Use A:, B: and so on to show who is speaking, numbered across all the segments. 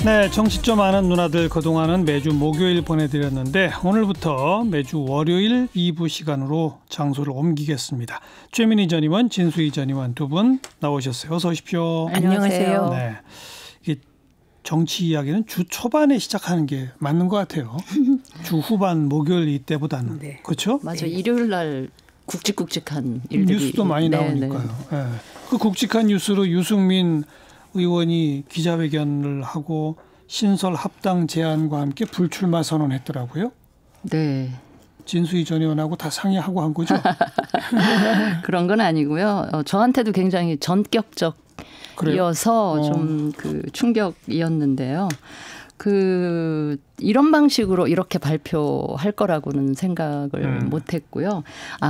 A: 네, 정치 좀 아는 누나들 그동안은 매주 목요일 보내드렸는데 오늘부터 매주 월요일 2부 시간으로 장소를 옮기겠습니다. 최민희 전 의원, 진수희 전 의원 두 분 나오셨어요. 어서 오십시오.
B: 안녕하세요.
A: 네, 이게 정치 이야기는 주 초반에 시작하는 게 맞는 것 같아요. 주 후반 목요일 이때보다는.
B: 네.
A: 그렇죠?
B: 맞아요. 일요일 날 굵직굵직한 일들이.
A: 뉴스도 많이 나오니까요. 네. 그 굵직한 뉴스로 유승민 의원이 기자회견을 하고 신설 합당 제안과 함께 불출마 선언했더라고요.
B: 네.
A: 진수희 전 의원하고 다 상의하고 한 거죠?
B: 그런 건 아니고요. 저한테도 굉장히 전격적이어서 좀 그 충격이었는데요. 이런 방식으로 이렇게 발표할 거라고는 생각을 못했고요.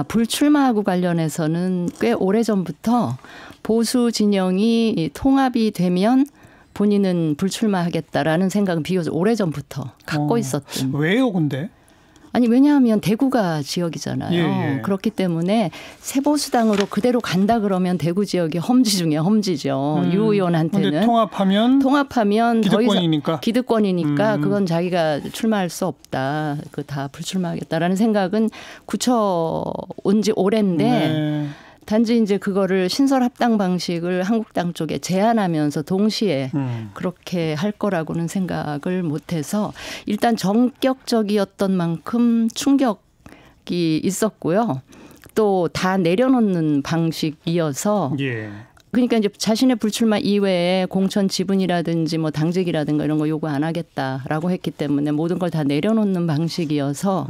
B: 불출마하고 관련해서는 꽤 오래전부터 보수 진영이 통합이 되면 본인은 불출마하겠다라는 생각은 비교적 오래전부터 갖고 있었던.
A: 왜요, 근데?
B: 아니 왜냐하면 대구가 지역이잖아요.
A: 예.
B: 그렇기 때문에 새보수당으로 그대로 간다 그러면 대구 지역이 험지 중에 험지죠. 유 의원한테는.
A: 근데 통합하면
B: 기득권이니까.
A: 기득권이니까.
B: 그건 자기가 출마할 수 없다. 다 불출마하겠다라는 생각은 굳혀온 지 오랜데
A: 네.
B: 단지 이제 그거를 신설 합당 방식을 한국당 쪽에 제안하면서 동시에 그렇게 할 거라고는 생각을 못해서 일단 전격적이었던 만큼 충격이 있었고요. 또 다 내려놓는 방식이어서
A: 예.
B: 그러니까 이제 자신의 불출마 이외에 공천 지분이라든지 뭐 당직이라든가 이런 거 요구 안 하겠다라고 했기 때문에 모든 걸 다 내려놓는 방식이어서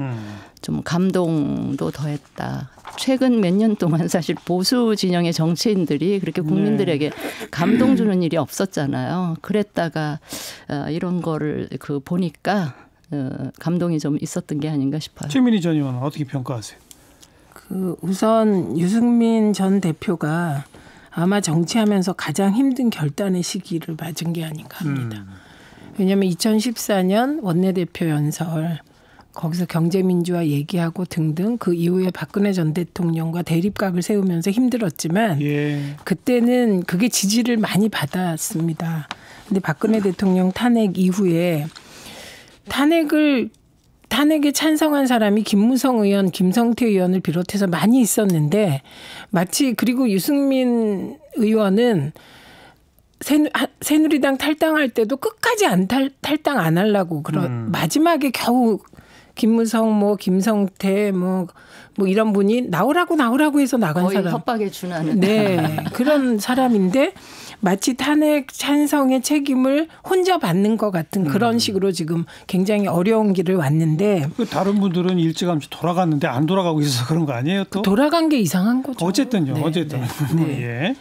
B: 좀 감동도 더했다. 최근 몇 년 동안 사실 보수 진영의 정치인들이 그렇게 국민들에게 감동 주는 일이 없었잖아요. 그랬다가 이런 거를 보니까 감동이 좀 있었던 게 아닌가 싶어요.
A: 최민희 전 의원은 어떻게 평가하세요?
C: 우선 유승민 전 대표가 아마 정치하면서 가장 힘든 결단의 시기를 맞은 게 아닌가 합니다. 왜냐하면 2014년 원내대표 연설 거기서 경제민주화 얘기하고 등등 그 이후에 박근혜 전 대통령과 대립각을 세우면서 힘들었지만 그때는 그게 지지를 많이 받았습니다. 근데 박근혜 대통령 탄핵 이후에 탄핵에 찬성한 사람이 김무성 의원, 김성태 의원을 비롯해서 많이 있었는데 그리고 유승민 의원은 새누리당 탈당할 때도 끝까지 탈당 안 하려고 마지막에 겨우 김무성, 김성태, 이런 분이 나오라고 해서 나간
B: 거의
C: 사람.
B: 협박에 준하는.
C: 네. 그런 사람인데 마치 탄핵 찬성의 책임을 혼자 받는 것 같은 그런 식으로 지금 굉장히 어려운 길을 왔는데.
A: 다른 분들은 일찌감치 돌아갔는데 안 돌아가고 있어서 그런 거 아니에요? 또?
C: 돌아간 게 이상한 거죠.
A: 어쨌든요.
C: 네,
A: 어쨌든.
C: 네.
A: 예.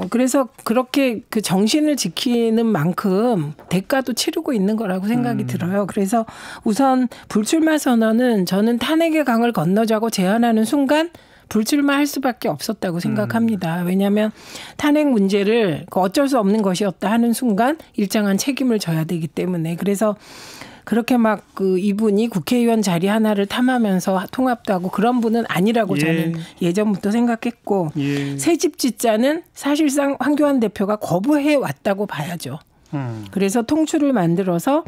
C: 그래서 그렇게 그 정신을 지키는 만큼 대가도 치르고 있는 거라고 생각이 들어요. 그래서 우선 불출마 선언은 저는 탄핵의 강을 건너자고 제안하는 순간 불출마할 수밖에 없었다고 생각합니다. 왜냐하면 탄핵 문제를 어쩔 수 없는 것이었다 하는 순간 일정한 책임을 져야 되기 때문에. 그래서 그렇게 이분이 국회의원 자리 하나를 탐하면서 통합도 하고 그런 분은 아니라고 저는 예전부터 생각했고 새 집 짓자는 사실상 황교안 대표가 거부해 왔다고 봐야죠. 그래서 통추를 만들어서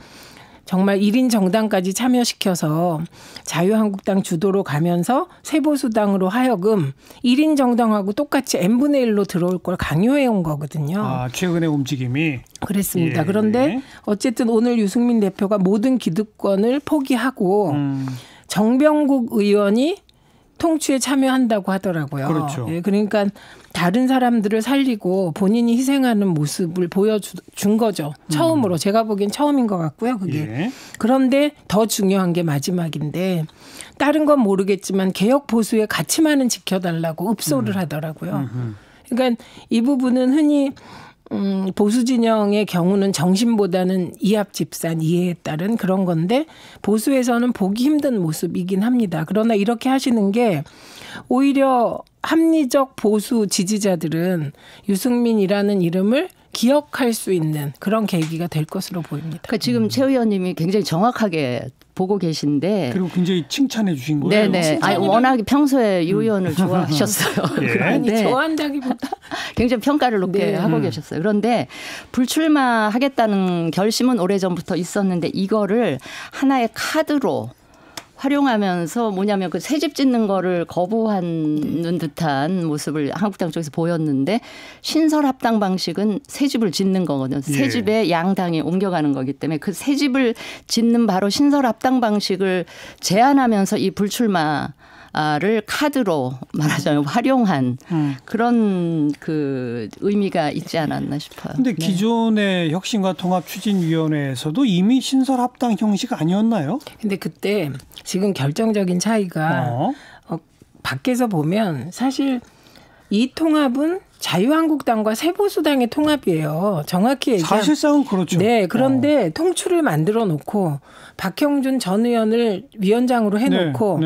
C: 정말 1인 정당까지 참여시켜서 자유한국당 주도로 가면서 새보수당으로 하여금 1인 정당하고 똑같이 n분의 1로 들어올 걸 강요해 온 거거든요.
A: 최근의 움직임이.
C: 그랬습니다. 그런데 어쨌든 오늘 유승민 대표가 모든 기득권을 포기하고 정병국 의원이 통추에 참여한다고 하더라고요.
A: 그렇죠.
C: 그러니까 다른 사람들을 살리고 본인이 희생하는 모습을 보여준 거죠. 처음으로. 제가 보기엔 처음인 것 같고요. 그게. 그런데 더 중요한 게 마지막인데 다른 건 모르겠지만 개혁 보수의 가치만은 지켜달라고 읍소를 하더라고요. 그러니까 이 부분은 흔히 보수 진영의 경우는 정신보다는 이합집산, 이해에 따른 그런 건데 보수에서는 보기 힘든 모습이긴 합니다. 그러나 이렇게 하시는 게 오히려 합리적 보수 지지자들은 유승민이라는 이름을 기억할 수 있는 그런 계기가 될 것으로 보입니다.
B: 그러니까 지금 최 의원님이 굉장히 정확하게 보고 계신데
A: 그리고 굉장히 칭찬해 주신 거예요.
B: 네네. 워낙에 평소에 이 의원을 좋아하셨어요.
A: 예.
C: 아니, 좋아한다기보다
B: 굉장히 평가를 높게 하고 계셨어요. 그런데 불출마하겠다는 결심은 오래전부터 있었는데 이거를 하나의 카드로 활용하면서 뭐냐면 그 새집 짓는 거를 거부하는 듯한 모습을 한국당 쪽에서 보였는데 신설 합당 방식은 새집을 짓는 거거든요. 새집에 양당이 옮겨가는 거기 때문에 그 새집을 짓는 바로 신설 합당 방식을 제안하면서 이 불출마 를 카드로 말하자면 활용한 그런 그 의미가 있지 않았나 싶어요.
A: 그런데 기존의 혁신과 통합추진위원회에서도 이미 신설 합당 형식 아니었나요?
C: 근데 그때 지금 결정적인 차이가 밖에서 보면 사실 이 통합은 자유한국당과 새보수당의 통합이에요. 정확히 얘기하면.
A: 사실상은 그렇죠.
C: 네. 그런데 통추를 만들어 놓고 박형준 전 의원을 위원장으로 해놓고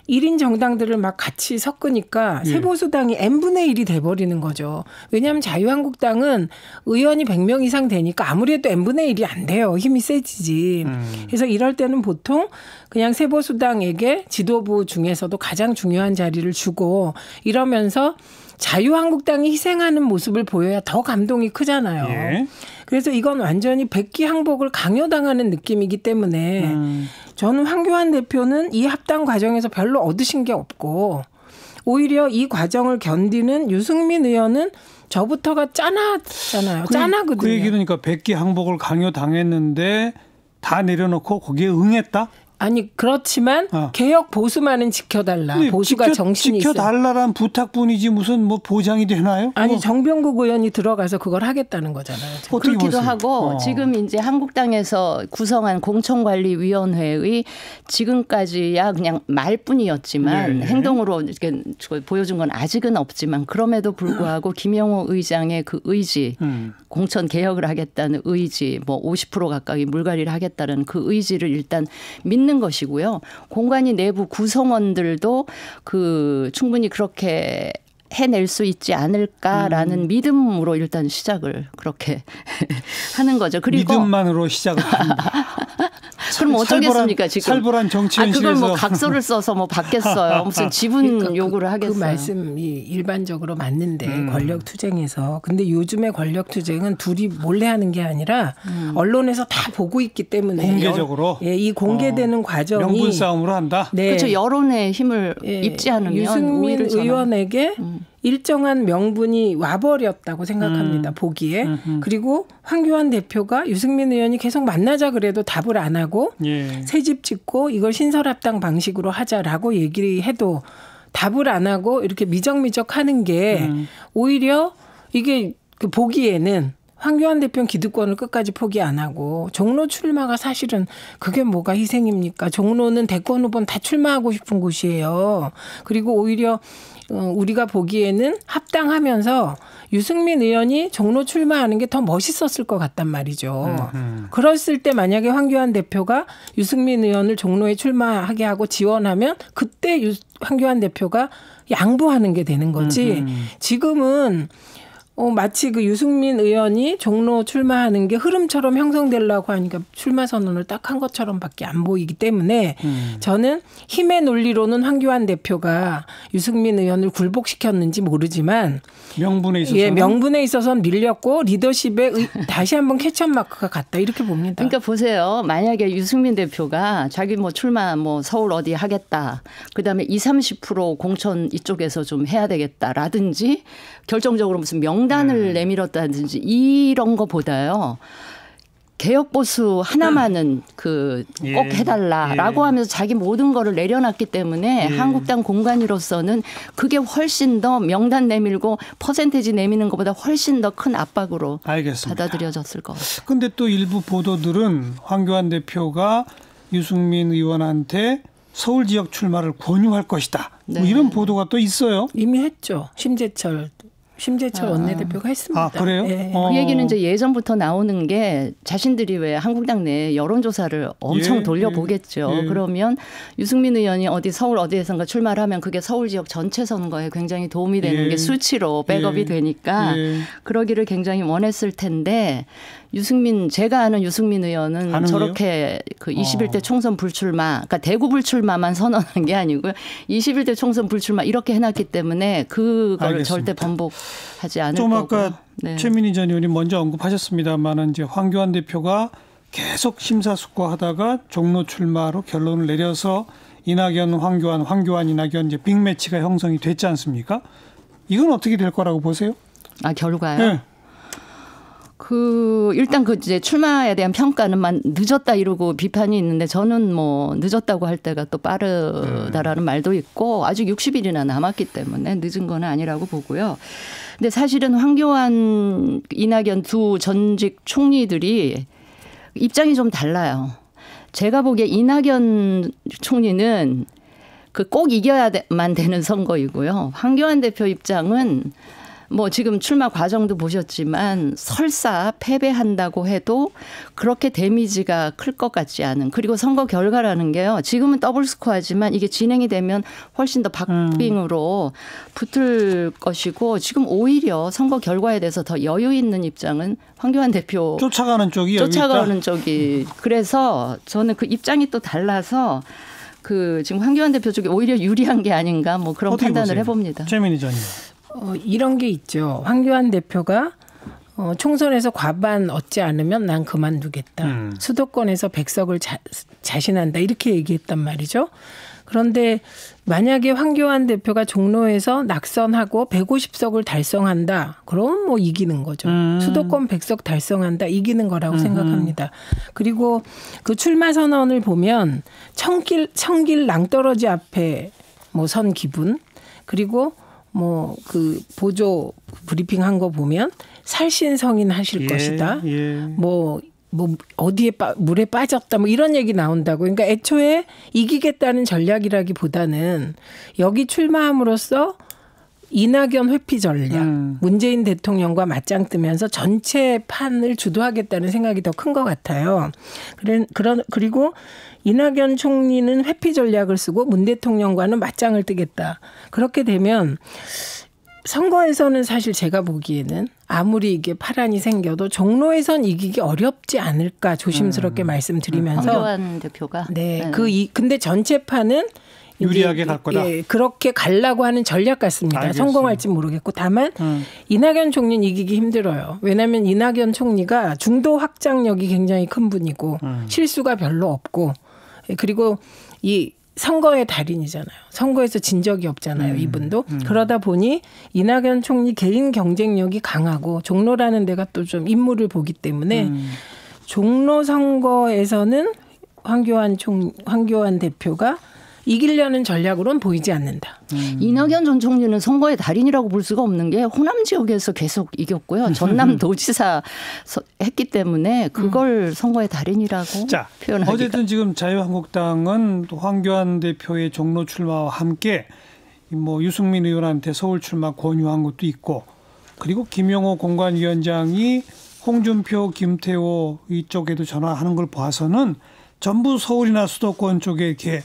C: 1인 정당들을 막 같이 섞으니까 새보수당이 n분의 1이 돼버리는 거죠. 왜냐하면 자유한국당은 의원이 100명 이상 되니까 아무래도 n분의 1이 안 돼요. 힘이 세지지. 그래서 이럴 때는 보통 그냥 새보수당에게 지도부 중에서도 가장 중요한 자리를 주고 이러면서 자유한국당이 희생하는 모습을 보여야 더 감동이 크잖아요. 예. 그래서 이건 완전히 백기항복을 강요당하는 느낌이기 때문에 저는 황교안 대표는 이 합당 과정에서 별로 얻으신 게 없고 오히려 이 과정을 견디는 유승민 의원은 저부터가 짠하잖아요. 짠하거든요.
A: 그 얘기는 그러니까 백기항복을 강요당했는데 다 내려놓고 거기에 응했다?
C: 아니 그렇지만 개혁 보수만은 지켜달라. 보수가 정신이 있어요.
A: 지켜달라란 부탁뿐이지 무슨 뭐 보장이 되나요?
C: 아니 정병국 의원이 들어가서 그걸 하겠다는 거잖아요.
B: 그렇기도 하고 지금 이제 한국당에서 구성한 공천관리위원회의 지금까지야 그냥 말뿐이었지만 행동으로 이렇게 보여준 건 아직은 없지만 그럼에도 불구하고 김영호 의장의 그 의지 공천 개혁을 하겠다는 의지 뭐 50% 가까이 물갈이를 하겠다는 그 의지를 일단 믿는 것이고요. 공관위 내부 구성원들도 그 충분히 그렇게 해낼 수 있지 않을까라는 믿음으로 일단 시작을 그렇게 하는 거죠. 그리고
A: 믿음만으로 시작을 한다.
B: 그럼 어쩌겠습니까 지금?
A: 살벌한 정치현실에서.
B: 그걸 뭐 각서를 써서 뭐 받겠어요. 무슨 지분 그러니까 요구를 하겠어요.
C: 그 말씀이 일반적으로 맞는데 권력 투쟁에서. 근데 요즘의 권력 투쟁은 둘이 몰래 하는 게 아니라 언론에서 다 보고 있기 때문에.
A: 공개적으로.
C: 이 공개되는 과정이.
A: 명분 싸움으로 한다.
B: 네. 그렇죠. 여론의 힘을 입지 않으면.
C: 유승민 의원에게 일정한 명분이 와버렸다고 생각합니다. 보기에. 그리고 황교안 대표가 유승민 의원이 계속 만나자 그래도 답을 안 하고 새집 짓고 이걸 신설합당 방식으로 하자라고 얘기해도 답을 안 하고 이렇게 미적미적 하는 게 오히려 이게 그 보기에는 황교안 대표는 기득권을 끝까지 포기 안 하고 종로 출마가 사실은 그게 뭐가 희생입니까? 종로는 대권 후보는 다 출마하고 싶은 곳이에요. 그리고 오히려 우리가 보기에는 합당하면서 유승민 의원이 종로 출마하는 게 더 멋있었을 것 같단 말이죠. 그랬을 때 만약에 황교안 대표가 유승민 의원을 종로에 출마하게 하고 지원하면 그때 황교안 대표가 양보하는 게 되는 거지. 지금은 마치 그 유승민 의원이 종로 출마하는 게 흐름처럼 형성되려고 하니까 출마 선언을 딱 한 것처럼밖에 안 보이기 때문에 저는 힘의 논리로는 황교안 대표가 유승민 의원을 굴복시켰는지 모르지만 명분에 있어서는 밀렸고 리더십에 다시 한번 캐치업 마크가 갔다 이렇게 봅니다.
B: 그러니까 보세요. 만약에 유승민 대표가 자기 뭐 출마 뭐 서울 어디 하겠다. 그다음에 20-30% 공천 이쪽에서 좀 해야 되겠다라든지 결정적으로 무슨 명단을 내밀었다든지 이런 거보다요. 개혁보수 하나만은 꼭 해달라라고 하면서 자기 모든 거를 내려놨기 때문에 한국당 공관위로서는 그게 훨씬 더 명단 내밀고 퍼센테이지 내미는 것보다 훨씬 더 큰 압박으로 받아들여졌을 것 같아요.
A: 그런데 또 일부 보도들은 황교안 대표가 유승민 의원한테 서울 지역 출마를 권유할 것이다. 뭐 이런 보도가 또 있어요.
C: 이미 했죠. 심재철 심재철 원내대표가 했습니다.
A: 아, 그래요?
C: 네.
B: 그 얘기는 이제 예전부터 나오는 게 자신들이 왜 한국당 내 여론조사를 엄청 돌려보겠죠. 그러면 유승민 의원이 서울 어디에선가 출마를 하면 그게 서울 지역 전체 선거에 굉장히 도움이 되는 게 수치로 백업이 되니까 그러기를 굉장히 원했을 텐데 제가 아는 유승민 의원은 저렇게 그 21대 총선 불출마, 그러니까 대구 불출마만 선언한 게 아니고요. 21대 총선 불출마 이렇게 해놨기 때문에 그걸 절대 번복하지 않을
A: 좀
B: 거고요.
A: 아까 최민희 전 의원이 먼저 언급하셨습니다만은 이제 황교안 대표가 계속 심사숙고하다가 종로 출마로 결론을 내려서 이낙연, 황교안, 이낙연 이제 빅매치가 형성이 됐지 않습니까? 이건 어떻게 될 거라고 보세요?
B: 아, 결과요?
A: 네.
B: 일단 이제 출마에 대한 평가는 늦었다 이러고 비판이 있는데 저는 뭐 늦었다고 할 때가 또 빠르다라는 말도 있고 아직 60일이나 남았기 때문에 늦은 건 아니라고 보고요. 근데 사실은 황교안, 이낙연 두 전직 총리들이 입장이 좀 달라요. 제가 보기에 이낙연 총리는 꼭 이겨야만 되는 선거이고요. 황교안 대표 입장은 뭐 지금 출마 과정도 보셨지만 설사 패배한다고 해도 그렇게 데미지가 클 것 같지 않은, 그리고 선거 결과라는 게요. 지금은 더블 스코어지만 이게 진행이 되면 훨씬 더 박빙으로 붙을 것이고 지금 오히려 선거 결과에 대해서 더 여유 있는 입장은 황교안 대표
A: 쫓아가는 쪽이
B: 그래서 저는 그 입장이 또 달라서 지금 황교안 대표 쪽이 오히려 유리한 게 아닌가 뭐 그런 판단을
A: 보세요?
B: 해봅니다.
A: 최민희 전
C: 이런 게 있죠. 황교안 대표가 총선에서 과반 얻지 않으면 난 그만두겠다. 수도권에서 100석을 자신한다. 이렇게 얘기했단 말이죠. 그런데 만약에 황교안 대표가 종로에서 낙선하고 150석을 달성한다. 그럼 뭐 이기는 거죠. 수도권 100석 달성한다. 이기는 거라고 생각합니다. 그리고 그 출마 선언을 보면 청길 낭떠러지 앞에 뭐 선 기분, 그리고 뭐 그 보조 브리핑 한 거 보면 살신성인 하실 것이다. 뭐 어디에 물에 빠졌다. 뭐 이런 얘기 나온다고. 그러니까 애초에 이기겠다는 전략이라기보다는 여기 출마함으로써 이낙연 회피 전략, 문재인 대통령과 맞짱 뜨면서 전체 판을 주도하겠다는 생각이 더 큰 것 같아요. 그리고 이낙연 총리는 회피 전략을 쓰고 문 대통령과는 맞짱을 뜨겠다. 그렇게 되면 선거에서는 사실 제가 보기에는 아무리 이게 파란이 생겨도 종로에선 이기기 어렵지 않을까 조심스럽게 말씀드리면서
B: 황교안 대표가
C: 근데 전체 판은
A: 유리하게 갈 거다.
C: 그렇게 가려고 하는 전략 같습니다. 알겠습니다. 성공할지 모르겠고 다만 이낙연 총리는 이기기 힘들어요. 왜냐하면 이낙연 총리가 중도 확장력이 굉장히 큰 분이고 실수가 별로 없고 그리고 이 선거의 달인이잖아요. 선거에서 진 적이 없잖아요. 이분도. 그러다 보니 이낙연 총리 개인 경쟁력이 강하고 종로라는 데가 또 좀 인물을 보기 때문에 종로 선거에서는 황교안 대표가 이기려는 전략으로는 보이지 않는다.
B: 이낙연 전 총리는 선거의 달인이라고 볼 수가 없는 게 호남 지역에서 계속 이겼고요. 전남 도지사 했기 때문에 그걸 선거의 달인이라고 표현하기가.
A: 어쨌든 지금 자유한국당은 황교안 대표의 종로 출마와 함께 뭐 유승민 의원한테 서울 출마 권유한 것도 있고, 그리고 김용호 공관위원장이 홍준표, 김태호 이쪽에도 전화하는 걸 봐서는 전부 서울이나 수도권 쪽에 이렇게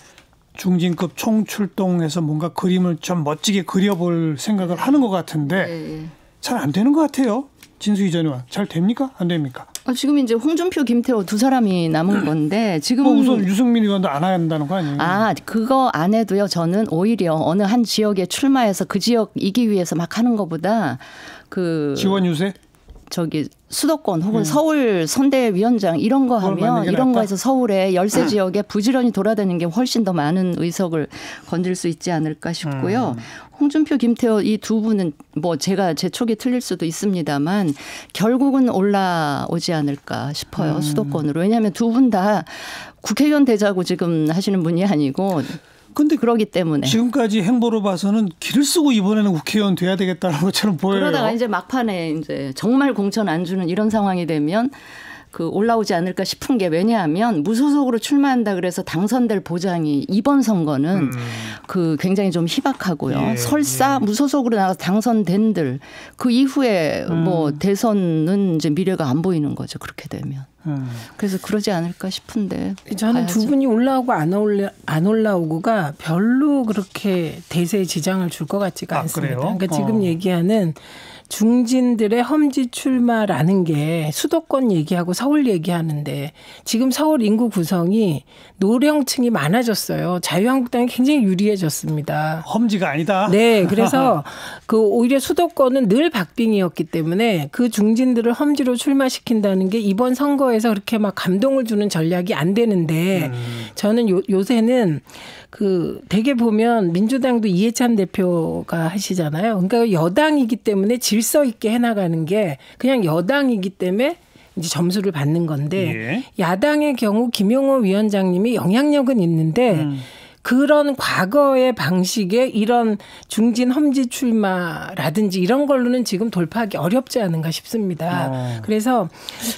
A: 중진급 총출동해서 뭔가 그림을 좀 멋지게 그려볼 생각을 하는 것 같은데 잘 안 되는 것 같아요. 진수희 전 의원. 잘 됩니까? 안 됩니까?
B: 지금 이제 홍준표, 김태호 두 사람이 남은 건데 지금
A: 우선 유승민 의원도 안 한다는 거 아니에요?
B: 그거 안 해도요. 저는 오히려 어느 한 지역에 출마해서 그 지역 이기 위해서 막 하는 것보다
A: 지원 유세?
B: 수도권 혹은 서울 선대위원장 이런 거 하면 이런 거에서 서울의 열세 지역에 부지런히 돌아다니는 게 훨씬 더 많은 의석을 건질 수 있지 않을까 싶고요. 홍준표, 김태호 이 두 분은 뭐 제 촉이 틀릴 수도 있습니다만 결국은 올라오지 않을까 싶어요. 수도권으로. 왜냐하면 두 분 다 국회의원 되자고 지금 하시는 분이 아니고
A: 근데
B: 그러기 때문에
A: 지금까지 행보로 봐서는 길을 쓰고 이번에는 국회의원 돼야 되겠다는 것처럼 보여요.
B: 그러다가 이제 막판에 이제 정말 공천 안 주는 이런 상황이 되면 그 올라오지 않을까 싶은 게 왜냐하면 무소속으로 출마한다 그래서 당선될 보장이 이번 선거는 그 굉장히 좀 희박하고요.
A: 예,
B: 설사 무소속으로 나가서 당선된들 그 이후에 뭐 대선은 이제 미래가 안 보이는 거죠. 그렇게 되면. 그래서 그러지 않을까 싶은데.
C: 저는
B: 봐야죠.
C: 두 분이 올라오고 안 올라오고가 별로 그렇게 대세에 지장을 줄 것 같지가 않습니다.
A: 그래요?
C: 그러니까 지금 얘기하는 중진들의 험지 출마라는 게 수도권 얘기하고 서울 얘기하는데 지금 서울 인구 구성이 노령층이 많아졌어요. 자유한국당이 굉장히 유리해졌습니다.
A: 험지가 아니다.
C: 네, 그래서 그 오히려 수도권은 늘 박빙이었기 때문에 그 중진들을 험지로 출마시킨다는 게 이번 선거에서 그렇게 막 감동을 주는 전략이 안 되는데 저는 요새는 그 되게 보면 민주당도 이해찬 대표가 하시잖아요. 그러니까 여당이기 때문에 질서 있게 해나가는 게 그냥 여당이기 때문에 이제 점수를 받는 건데
A: 예.
C: 야당의 경우 김용호 위원장님이 영향력은 있는데 그런 과거의 방식의 이런 중진 험지 출마라든지 이런 걸로는 지금 돌파하기 어렵지 않은가 싶습니다. 그래서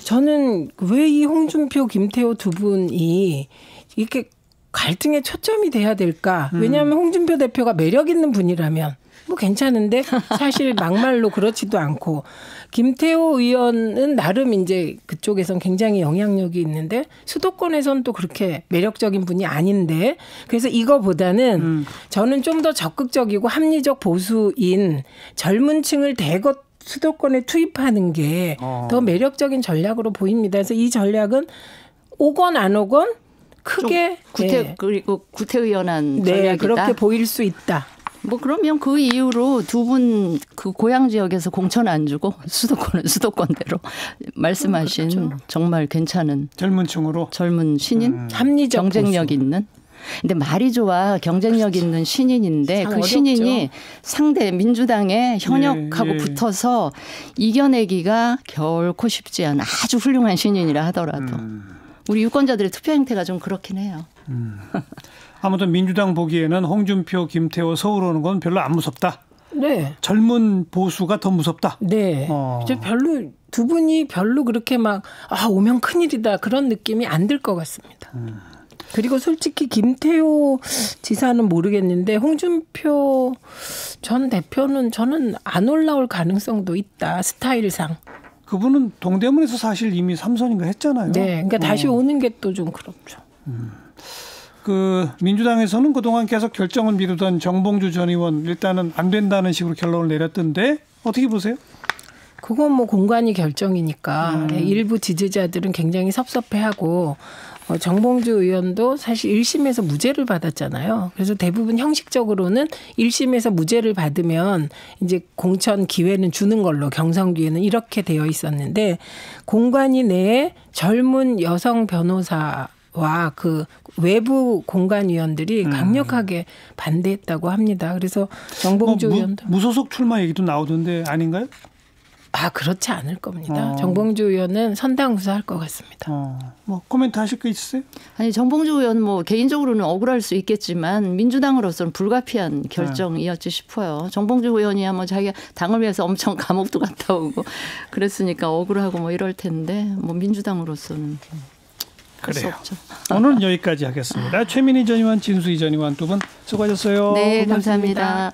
C: 저는 왜 이 홍준표, 김태호 두 분이 이렇게 갈등의 초점이 돼야 될까? 왜냐하면 홍준표 대표가 매력 있는 분이라면 뭐 괜찮은데 사실 막말로 그렇지도 않고 김태호 의원은 나름 이제 그쪽에선 굉장히 영향력이 있는데 수도권에선 또 그렇게 매력적인 분이 아닌데 그래서 이거보다는 저는 좀 더 적극적이고 합리적 보수인 젊은 층을 대거 수도권에 투입하는 게 더 매력적인 전략으로 보입니다. 그래서 이 전략은 오건 안 오건 크게
B: 그리고 구태의연한
C: 네,
B: 전략이다.
C: 그렇게 보일 수 있다.
B: 뭐 그러면 그 이후로 두 분 그 고향 지역에서 공천 안 주고 수도권은 수도권대로 말씀하신
C: 그렇죠.
B: 정말 괜찮은
A: 젊은 층으로.
B: 젊은 신인
C: 합리적
B: 경쟁력
C: 보수.
B: 있는. 근데 말이 좋아 경쟁력 있는 신인인데 그
C: 어렵죠.
B: 신인이 상대 민주당의 현역하고
A: 예, 예.
B: 붙어서 이겨내기가 결코 쉽지 않은 아주 훌륭한 신인이라 하더라도 우리 유권자들의 투표 행태가 좀 그렇긴 해요.
A: 아무튼 민주당 보기에는 홍준표, 김태호 서울 오는 건 별로 안 무섭다.
C: 네.
A: 젊은 보수가 더 무섭다.
C: 네. 이제 별로 두 분이 별로 그렇게 막 오면 큰일이다 그런 느낌이 안 들 것 같습니다. 그리고 솔직히 김태호 지사는 모르겠는데 홍준표 전 대표는 저는 안 올라올 가능성도 있다. 스타일상.
A: 그분은 동대문에서 사실 이미 3선인가 했잖아요.
C: 네. 그러니까 다시 오는 게 또 좀 그렇죠.
A: 그 민주당에서는 그동안 계속 결정을 미루던 정봉주 전 의원 일단은 안 된다는 식으로 결론을 내렸던데 어떻게 보세요?
C: 그건 뭐 공관위 결정이니까 일부 지지자들은 굉장히 섭섭해하고 정봉주 의원도 사실 1심에서 무죄를 받았잖아요. 그래서 대부분 형식적으로는 1심에서 무죄를 받으면 이제 공천 기회는 주는 걸로 경선 기회는 이렇게 되어 있었는데 공관위 내에 젊은 여성 변호사와 그 외부 공관위원들이 강력하게 반대했다고 합니다. 그래서 정봉주 의원도
A: 무소속 출마 얘기도 나오던데 아닌가요?
C: 그렇지 않을 겁니다. 정봉주 의원은 선당구사할 것 같습니다.
A: 뭐 코멘트 하실 거 있으세요?
B: 아니 정봉주 의원 뭐 개인적으로는 억울할 수 있겠지만 민주당으로서는 불가피한 결정이었지 싶어요. 정봉주 의원이야 뭐 자기가 당을 위해서 엄청 감옥도 갔다 오고 그랬으니까 억울하고 뭐 이럴 텐데 뭐 민주당으로서는 할 수
A: 그래요.
B: 없죠.
A: 오늘은 여기까지 하겠습니다. 최민희 전 의원, 진수희 전 의원 두 분 수고하셨어요.
B: 네, 감사합니다.